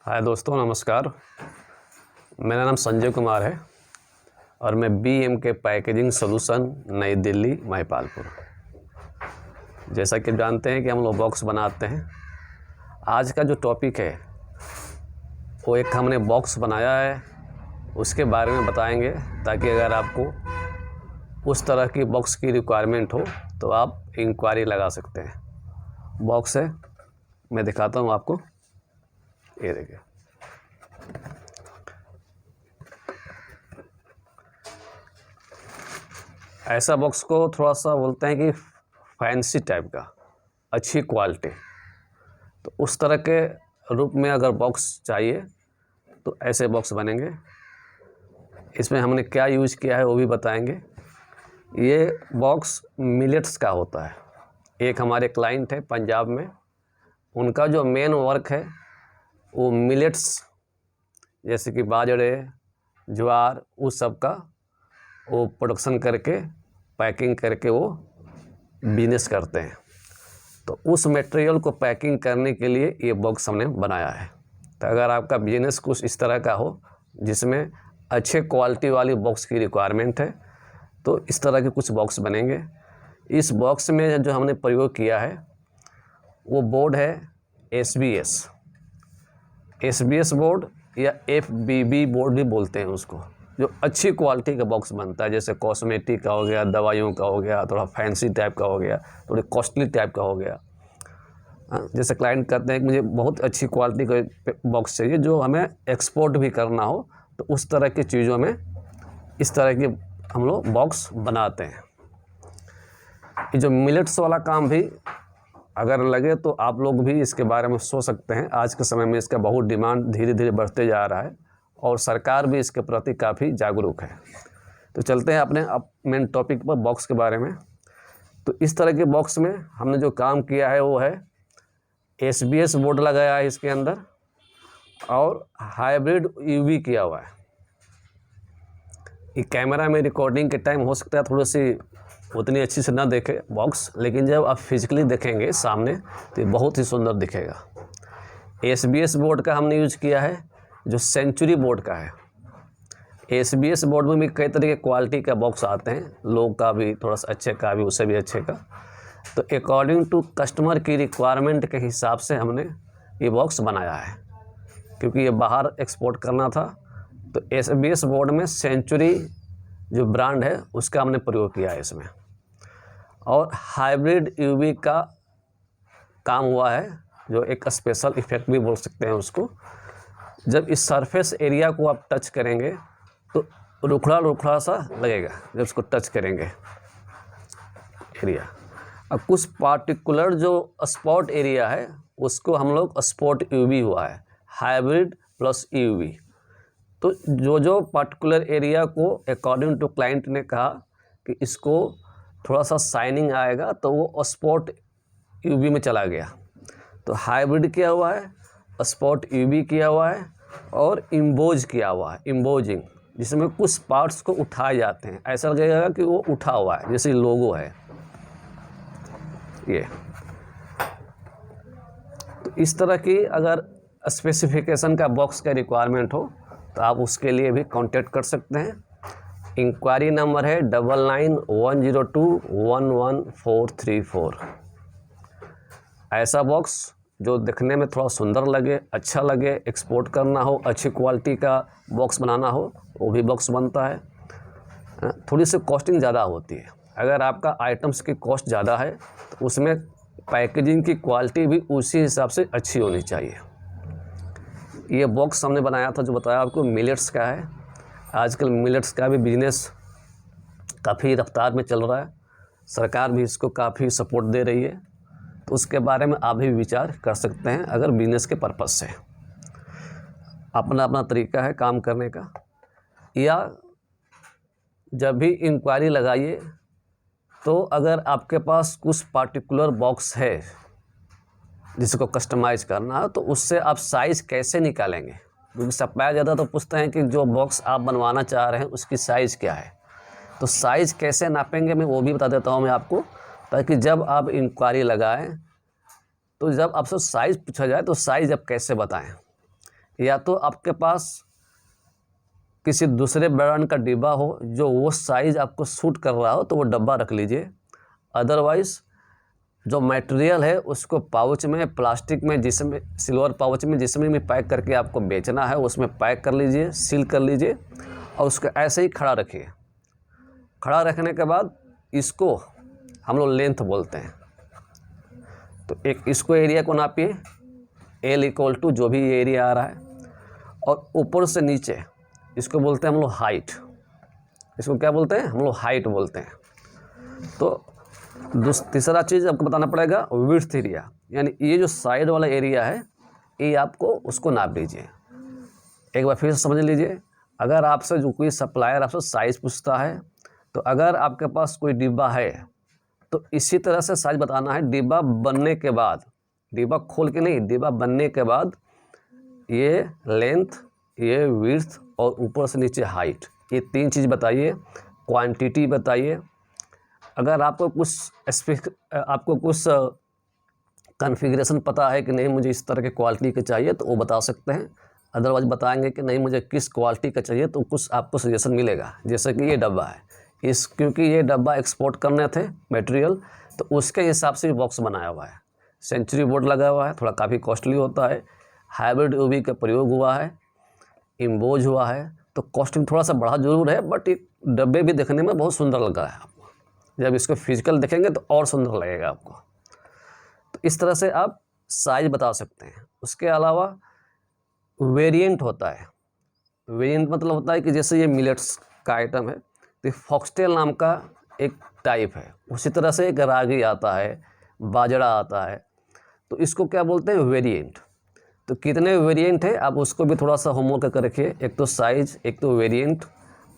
हाय दोस्तों, नमस्कार। मेरा नाम संजय कुमार है और मैं BM के पैकेजिंग सॉल्यूशन नई दिल्ली महिपालपुर। जैसा कि जानते हैं कि हम लोग बॉक्स बनाते हैं। आज का जो टॉपिक है वो एक हमने बॉक्स बनाया है, उसके बारे में बताएंगे ताकि अगर आपको उस तरह की बॉक्स की रिक्वायरमेंट हो तो आप इंक्वायरी लगा सकते हैं। बॉक्स है, मैं दिखाता हूँ आपको। ये देखिए, ऐसा बॉक्स को थोड़ा सा बोलते हैं कि फैंसी टाइप का, अच्छी क्वालिटी। तो उस तरह के रूप में अगर बॉक्स चाहिए तो ऐसे बॉक्स बनेंगे। इसमें हमने क्या यूज़ किया है वो भी बताएंगे। ये बॉक्स मिलेट्स का होता है। एक हमारे क्लाइंट है पंजाब में, उनका जो मेन वर्क है वो मिलेट्स जैसे कि बाजरे, ज्वार, उस सब का वो प्रोडक्शन करके पैकिंग करके वो बिजनेस करते हैं। तो उस मटेरियल को पैकिंग करने के लिए ये बॉक्स हमने बनाया है। तो अगर आपका बिजनेस कुछ इस तरह का हो जिसमें अच्छे क्वालिटी वाली बॉक्स की रिक्वायरमेंट है तो इस तरह के कुछ बॉक्स बनेंगे। इस बॉक्स में जो हमने प्रयोग किया है वो बोर्ड है SBS बोर्ड या FBB बोर्ड भी बोलते हैं उसको, जो अच्छी क्वालिटी का बॉक्स बनता है। जैसे कॉस्मेटिक का हो गया, दवाइयों का हो गया, थोड़ा फैंसी टाइप का हो गया, थोड़ी कॉस्टली टाइप का हो गया। जैसे क्लाइंट कहते हैं कि मुझे बहुत अच्छी क्वालिटी का बॉक्स चाहिए जो हमें एक्सपोर्ट भी करना हो, तो उस तरह की चीज़ों में इस तरह के हम लोग बॉक्स बनाते हैं। ये जो मिलेट्स वाला काम भी अगर लगे तो आप लोग भी इसके बारे में सोच सकते हैं। आज के समय में इसका बहुत डिमांड धीरे धीरे बढ़ते जा रहा है और सरकार भी इसके प्रति काफ़ी जागरूक है। तो चलते हैं अपने मेन टॉपिक पर, बॉक्स के बारे में। तो इस तरह के बॉक्स में हमने जो काम किया है वो है SBS बोर्ड लगाया है इसके अंदर और हाइब्रिड UV किया हुआ है। ये कैमरा में रिकॉर्डिंग के टाइम हो सकता है थोड़ी सी उतनी अच्छी से ना देखे बॉक्स, लेकिन जब आप फिजिकली देखेंगे सामने तो ये बहुत ही सुंदर दिखेगा। SBS बोर्ड का हमने यूज किया है जो सेंचुरी बोर्ड का है। SBS बोर्ड में भी कई तरह के क्वालिटी का बॉक्स आते हैं, लो का भी, थोड़ा सा अच्छे का भी, उससे भी अच्छे का। तो अकॉर्डिंग टू कस्टमर की रिक्वायरमेंट के हिसाब से हमने ये बॉक्स बनाया है, क्योंकि ये बाहर एक्सपोर्ट करना था। तो SBS बोर्ड में सेंचुरी जो ब्रांड है उसका हमने प्रयोग किया है इसमें। और हाइब्रिड UV का काम हुआ है, जो एक स्पेशल इफेक्ट भी बोल सकते हैं उसको। जब इस सरफेस एरिया को आप टच करेंगे तो रुखड़ा रुखड़ा सा लगेगा जब इसको टच करेंगे एरिया। अब कुछ पार्टिकुलर जो स्पॉट एरिया है उसको हम लोग स्पॉट UV हुआ है, हाइब्रिड प्लस UV। तो जो पार्टिकुलर एरिया को अकॉर्डिंग टू क्लाइंट ने कहा कि इसको थोड़ा सा शाइनिंग आएगा तो वो स्पॉट UV में चला गया। तो हाइब्रिड किया हुआ है, स्पॉट UV किया हुआ है और इम्बोज किया हुआ है, इम्बोजिंग, जिसमें कुछ पार्ट्स को उठाए जाते हैं। ऐसा लगेगा कि वो उठा हुआ है, जैसे लोगो है ये। तो इस तरह की अगर स्पेसिफिकेशन का बॉक्स का रिक्वायरमेंट हो तो आप उसके लिए भी कांटेक्ट कर सकते हैं। इंक्वायरी नंबर है 9910211434। ऐसा बॉक्स जो दिखने में थोड़ा सुंदर लगे, अच्छा लगे, एक्सपोर्ट करना हो, अच्छी क्वालिटी का बॉक्स बनाना हो, वो भी बॉक्स बनता है। थोड़ी सी कॉस्टिंग ज़्यादा होती है। अगर आपका आइटम्स की कॉस्ट ज़्यादा है तो उसमें पैकेजिंग की क्वालिटी भी उसी हिसाब से अच्छी होनी चाहिए। ये बॉक्स हमने बनाया था जो बताया आपको, मिलेट्स का है। आजकल मिलेट्स का भी बिजनेस काफ़ी रफ्तार में चल रहा है, सरकार भी इसको काफ़ी सपोर्ट दे रही है। तो उसके बारे में आप भी विचार कर सकते हैं अगर बिजनेस के पर्पज़ से। अपना अपना तरीका है काम करने का। या जब भी इंक्वायरी लगाइए तो अगर आपके पास कुछ पार्टिकुलर बॉक्स है जिसको कस्टमाइज़ करना है तो उससे आप साइज़ कैसे निकालेंगे, क्योंकि सप्लायर ज़्यादा तो पूछते हैं कि जो बॉक्स आप बनवाना चाह रहे हैं उसकी साइज़ क्या है। तो साइज़ कैसे नापेंगे मैं वो भी बता देता हूँ मैं आपको, ताकि जब आप इंक्वायरी लगाएं तो जब आपसे साइज़ पूछा जाए तो साइज़ आप कैसे बताएं। या तो आपके पास किसी दूसरे ब्रांड का डिब्बा हो जो वो साइज़ आपको सूट कर रहा हो तो वो डब्बा रख लीजिए। अदरवाइज़ जो मटेरियल है उसको पाउच में, प्लास्टिक में, जिसमें सिल्वर पाउच में जिसमें भी पैक करके आपको बेचना है उसमें पैक कर लीजिए, सील कर लीजिए और उसको ऐसे ही खड़ा रखिए। खड़ा रखने के बाद इसको हम लोग लेंथ बोलते हैं। तो एक इसको एरिया को नापिए, L = जो भी एरिया आ रहा है, और ऊपर से नीचे इसको बोलते हैं हम लोग हाइट। इसको क्या बोलते हैं? हम लोग हाइट बोलते हैं। तो तीसरा चीज़ आपको बताना पड़ेगा विड्थ एरिया, यानी ये जो साइड वाला एरिया है ये आपको उसको नाप लीजिए। एक बार फिर से समझ लीजिए, अगर आपसे जो कोई सप्लायर आपसे साइज़ पूछता है तो अगर आपके पास कोई डिब्बा है तो इसी तरह से साइज़ बताना है। डिब्बा बनने के बाद, डिब्बा खोल के नहीं, डिब्बा बनने के बाद ये लेंथ, ये विड्थ और ऊपर से नीचे हाइट, ये 3 चीज़ बताइए। क्वांटिटी बताइए। अगर आपको कुछ कॉन्फ़िगरेशन पता है कि नहीं मुझे इस तरह के क्वालिटी के चाहिए तो वो बता सकते हैं। अदरवाइज़ बताएंगे कि नहीं मुझे किस क्वालिटी का चाहिए तो कुछ आपको सजेशन मिलेगा। जैसे कि ये डब्बा है, क्योंकि ये डब्बा एक्सपोर्ट करने थे मटेरियल, तो उसके हिसाब से बॉक्स बनाया हुआ है। सेंचुरी बोर्ड लगा हुआ है, थोड़ा काफ़ी कॉस्टली होता है। हाइब्रिड UV का प्रयोग हुआ है, इम्बोज हुआ है, तो कॉस्टिंग थोड़ा सा बढ़ा जरूर है, बट ये डब्बे भी देखने में बहुत सुंदर लगा है। आपको जब इसको फिजिकल देखेंगे तो और सुंदर लगेगा आपको। तो इस तरह से आप साइज बता सकते हैं। उसके अलावा वेरिएंट होता है। वेरिएंट मतलब होता है कि जैसे ये मिलेट्स का आइटम है तो फॉक्सटेल नाम का एक टाइप है। उसी तरह से एक रागी आता है, बाजरा आता है, तो इसको क्या बोलते हैं? वेरिएंट। तो कितने वेरिएंट है आप उसको भी थोड़ा सा होमवर्क करके रखिए। एक तो साइज, एक तो वेरिएंट,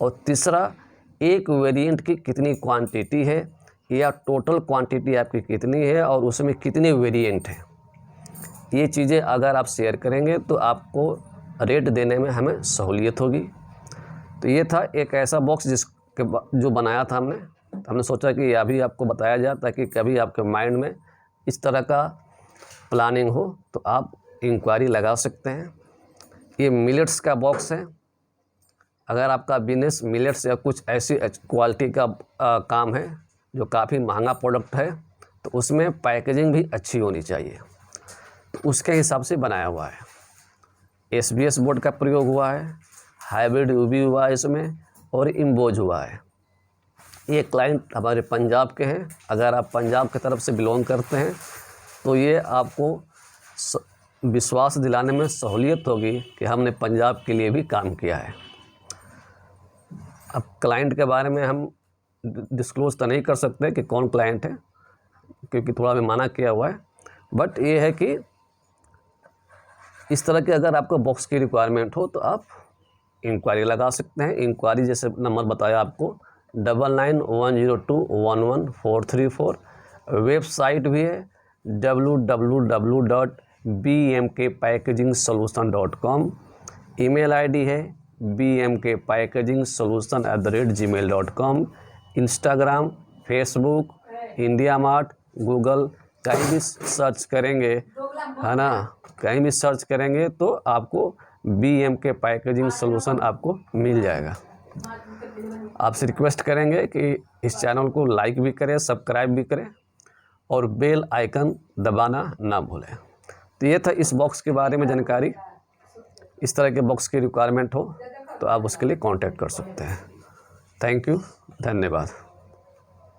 और तीसरा एक वेरिएंट की कितनी क्वांटिटी है या टोटल क्वांटिटी आपकी कितनी है और उसमें कितने वेरिएंट हैं। ये चीज़ें अगर आप शेयर करेंगे तो आपको रेट देने में हमें सहूलियत होगी। तो ये था एक ऐसा बॉक्स जो बनाया था हमने सोचा कि यह भी आपको बताया जाए ताकि कभी आपके माइंड में इस तरह का प्लानिंग हो तो आप इंक्वायरी लगा सकते हैं। ये मिलेट्स का बॉक्स है। अगर आपका बिजनेस मिलेट्स या कुछ ऐसी क्वालिटी का काम है जो काफ़ी महंगा प्रोडक्ट है तो उसमें पैकेजिंग भी अच्छी होनी चाहिए, तो उसके हिसाब से बनाया हुआ है। SBS बोर्ड का प्रयोग हुआ है, हाइब्रिड UV हुआ है इसमें, और इम्बोज हुआ है। ये क्लाइंट हमारे पंजाब के हैं। अगर आप पंजाब की तरफ से बिलोंग करते हैं तो ये आपको विश्वास दिलाने में सहूलियत होगी कि हमने पंजाब के लिए भी काम किया है। अब क्लाइंट के बारे में हम डिस्क्लोज़ तो नहीं कर सकते कि कौन क्लाइंट है, क्योंकि थोड़ा भी मना किया हुआ है, बट ये है कि इस तरह के अगर आपको बॉक्स की रिक्वायरमेंट हो तो आप इंक्वायरी लगा सकते हैं। इंक्वायरी जैसे नंबर बताया आपको 9910211434। वेबसाइट भी है www.bmkpackagingsolution.com। ईमेल ID है bmkpackagingsolution@gmail.com। Instagram, Facebook, India mart, Google, कहीं भी सर्च करेंगे, है ना, कहीं भी सर्च करेंगे तो आपको BMK पैकेजिंग सोल्यूशन आपको मिल जाएगा। आपसे रिक्वेस्ट करेंगे कि इस चैनल को लाइक भी करें, सब्सक्राइब भी करें और बेल आइकन दबाना ना भूलें। तो ये था इस बॉक्स के बारे में जानकारी। इस तरह के बॉक्स की रिक्वायरमेंट हो तो आप उसके लिए कांटेक्ट कर सकते हैं। थैंक यू, धन्यवाद।